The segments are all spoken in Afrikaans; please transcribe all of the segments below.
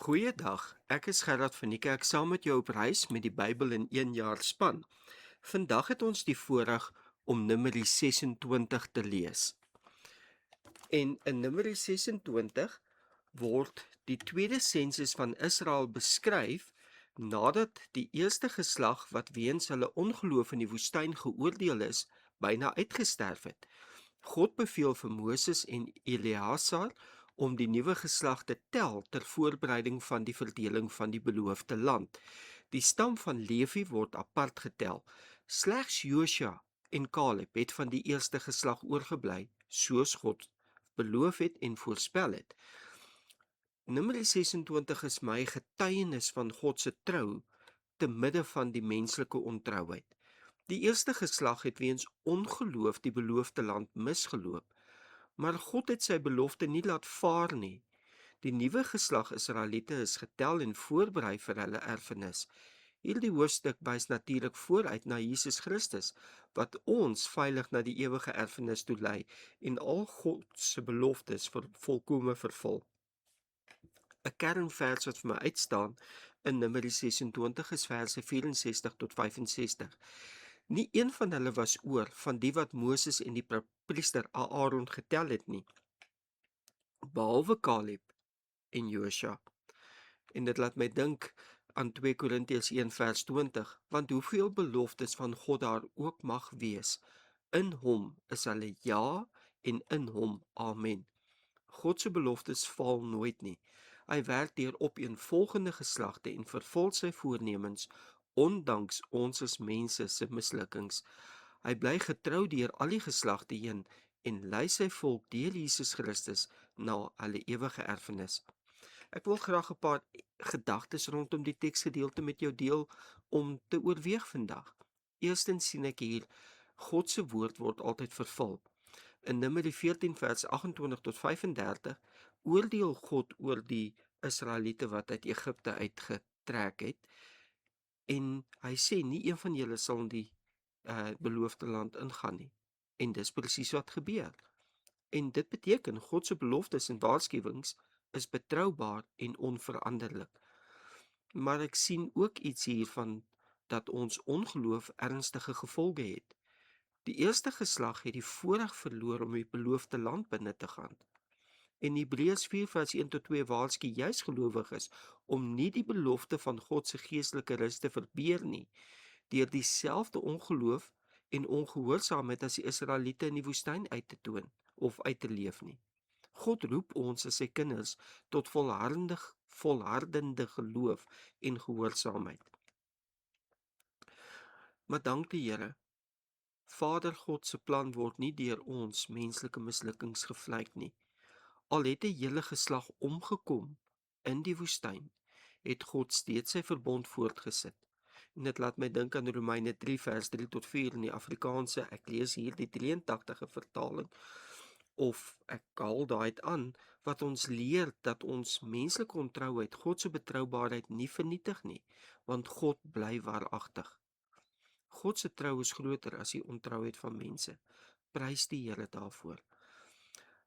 Goeiedag, ek is Gerard van die kerk saam met jou op reis met die Bybel in 1 jaar span. Vandag het ons die voorreg om Numeri 26 te lees. En in Numeri 26 word die tweede sensus van Israel beskryf nadat die eerste geslag wat weens hulle ongeloof in die woestyn geoordeel is, byna uitgesterf het. God beveel vir Moses en Eleazar om die nuwe geslag te tel ter voorbereiding van die verdeling van die beloofde land. Die stam van Levi word apart getel. Slegs Josua en Caleb het van die eerste geslag oorgebly, soos God beloof het en voorspel het. Numeri 26 is my getuienis van God se trou te midde van die menslike ontrouheid. Die eerste geslag het weens ongeloof die beloofde land misgeloop, maar God het sy belofte nie laat vaar nie. Die nuwe geslag Israeliete is getel en voorberei vir hulle erfenis. Hierdie hoofstuk wys natuurlik vooruit na Jesus Christus, wat ons veilig na die ewige erfenis toe lei en al God se beloftes volkome vervul. 'n Kernvers wat vir my uitstaan in Numeri 26 is verse 64 tot 65. Nie een van hulle was oor van die wat Moses en die priester Aaron getel het nie, behalwe Caleb en Josua. En dit laat my dink aan 2 Korintiërs 1 vers 20, want hoeveel beloftes van God daar ook mag wees, in hom is hulle ja en in hom amen. God se beloftes val nooit nie. Hy werk deur opeenvolgende geslagte en vervul sy voornemens ondanks ons as mense se mislukkings. Hy bly getrou deur al die geslagte heen en lei sy volk deur Jesus Christus na hulle ewige erfenis. Ek wil graag 'n paar gedagtes rondom die teksgedeelte met jou deel om te oorweeg vandag. Eerstens sien ek hier, God se woord word altyd vervul. In Numeri 14 vers 28 tot 35 oordeel God oor die Israeliete wat uit Egipte uitgetrek het en hy sê nie een van julle sal in die beloofde land ingaan nie. En dis presies wat gebeur. En dit beteken God se beloftes en waarskuwings is betroubaar en onveranderlik. Maar ek sien ook iets hiervan dat ons ongeloof ernstige gevolge het. Die eerste geslag het die voorreg verloor om die beloofde land binne te gaan. En Hebreërs 4 vers 1 tot 2 waarsku juis gelowiges om nie die belofte van God se geestelike rus te verbeur nie, deur dieselfde ongeloof en ongehoorsaamheid as die Israeliete in die woestyn uit te toon of uit te leef nie. God roep ons as sy kinders tot volhardende geloof en gehoorsaamheid. Maar dank die Here, Vader God se plan word nie deur ons menslike mislukkings gevleik nie. Al het 'n hele geslag omgekom in die woestyn, het God steeds sy verbond voortgesit. En dit laat my dink aan Romeine 3 vers 3 tot 4 in die Afrikaanse. Ek lees hier die 83e vertaling, of ek haal daai aan, wat ons leer dat ons menslike ontrouheid God se betroubaarheid nie vernietig nie, want God bly waaragtig. God se trou is groter as die ontrouheid van mense. Prys die Here daarvoor.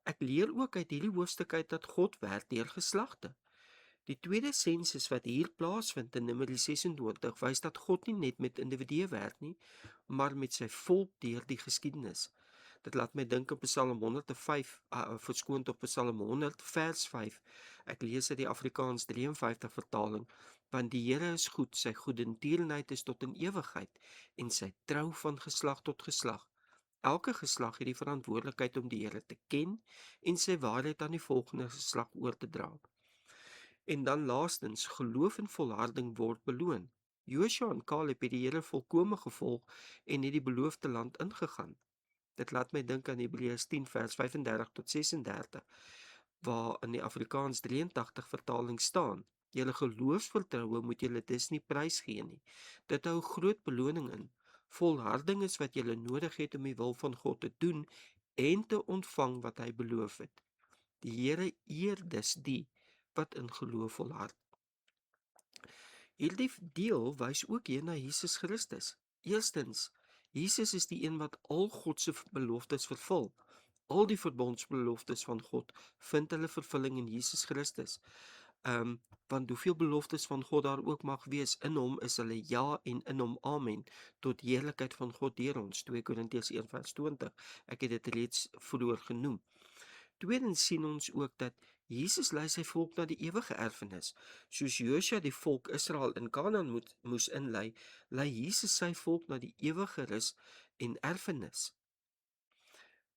Ek leer ook uit hierdie hoofstuk uit dat God werk deur geslagte. Die tweede sensus wat hier plaasvind in Numeri 26 wys dat God nie net met individue werk nie, maar met sy volk deur die geskiedenis. Dit laat my dink op Psalm 105, verskoon op Psalm 100 vers 5. Ek lees uit die Afrikaans 53 vertaling, want die Here is goed, sy goedertierenheid is tot in ewigheid en sy trou van geslag tot geslag. Elke geslag het die verantwoordelikheid om die Here te ken en sy waarheid aan die volgende geslag oor te dra. En dan laastens, geloof en volharding word beloon. Josua en Caleb het die Here volkome gevolg en het die beloofde land ingegaan. Dit laat my dink aan Hebreërs 10 vers 35 tot 36, waar in die Afrikaans 83 vertaling staan: julle geloofsvertroue moet julle dus nie prysgee nie. Dit hou groot beloning in. Volharding is wat julle nodig het om die wil van God te doen en te ontvang wat hy beloof het. Die Here eer dus die wat in geloof volhard. Hierdie deel wys ook hier na Jesus Christus. Eerstens, Jesus is die een wat al God se beloftes vervul. Al die verbondsbeloftes van God vind hulle vervulling in Jesus Christus. Want hoeveel beloftes van God daar ook mag wees, in hom is hulle ja en in hom amen, tot heerlikheid van God deur ons, 2 Korintiërs 1:20. Ek het dit reeds vroeër genoem. Tweedens sien ons ook dat Jesus lei sy volk na die ewige erfenis. Soos Josua die volk Israel in Kanaan moes inlei, lei Jesus sy volk na die ewige rus en erfenis.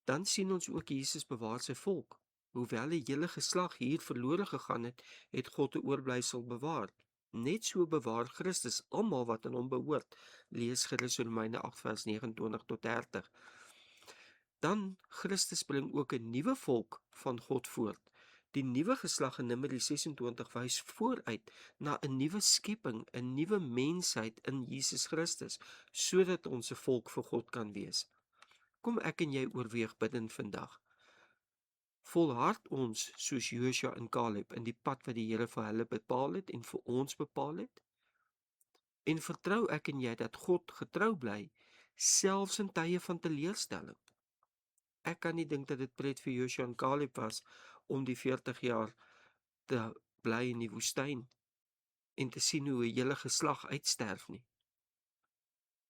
Dan sien ons ook Jesus bewaar sy volk. Hoewel die hele geslag hier verlore gegaan het, het God 'n oorblysel bewaar. Net so bewaar Christus almal wat aan hom behoort. Lees gerus Romeine 8:29-30. Dan Christus bring ook 'n nuwe volk van God voort. Die nuwe geslag in Numeri 26 wys vooruit na 'n nuwe skepping, 'n nuwe mensheid in Jesus Christus, sodat ons 'n volk vir God kan wees. Kom ek en jy oorweeg bidden vandag. Volhard ons soos Josua en Caleb in die pad wat die Here vir hulle bepaal het en vir ons bepaal het? En vertrou ek en jy dat God getrou bly, selfs in tye van teleurstelling? Ek kan nie dink dat dit pret vir Josua en Caleb was om die 40 jaar te bly in die woestyn en te sien hoe 'n hele geslag uitsterf nie.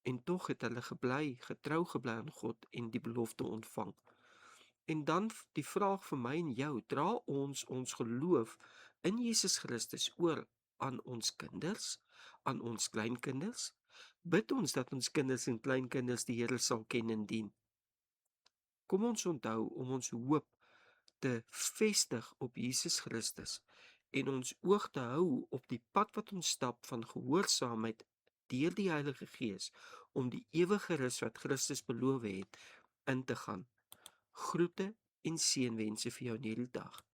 En tog het hulle getrou gebly aan God en die belofte ontvang. En dan die vraag vir my en jou, dra ons geloof in Jesus Christus oor aan ons kinders, aan ons kleinkinders? Bid ons dat ons kinders en kleinkinders die Here sal ken en dien. Kom ons onthou om ons hoop te vestig op Jesus Christus en ons oog te hou op die pad wat ons stap van gehoorsaamheid deur die Heilige Gees om die ewige rus wat Christus beloof het in te gaan. Groete en seënwense vir jou in hierdie dag.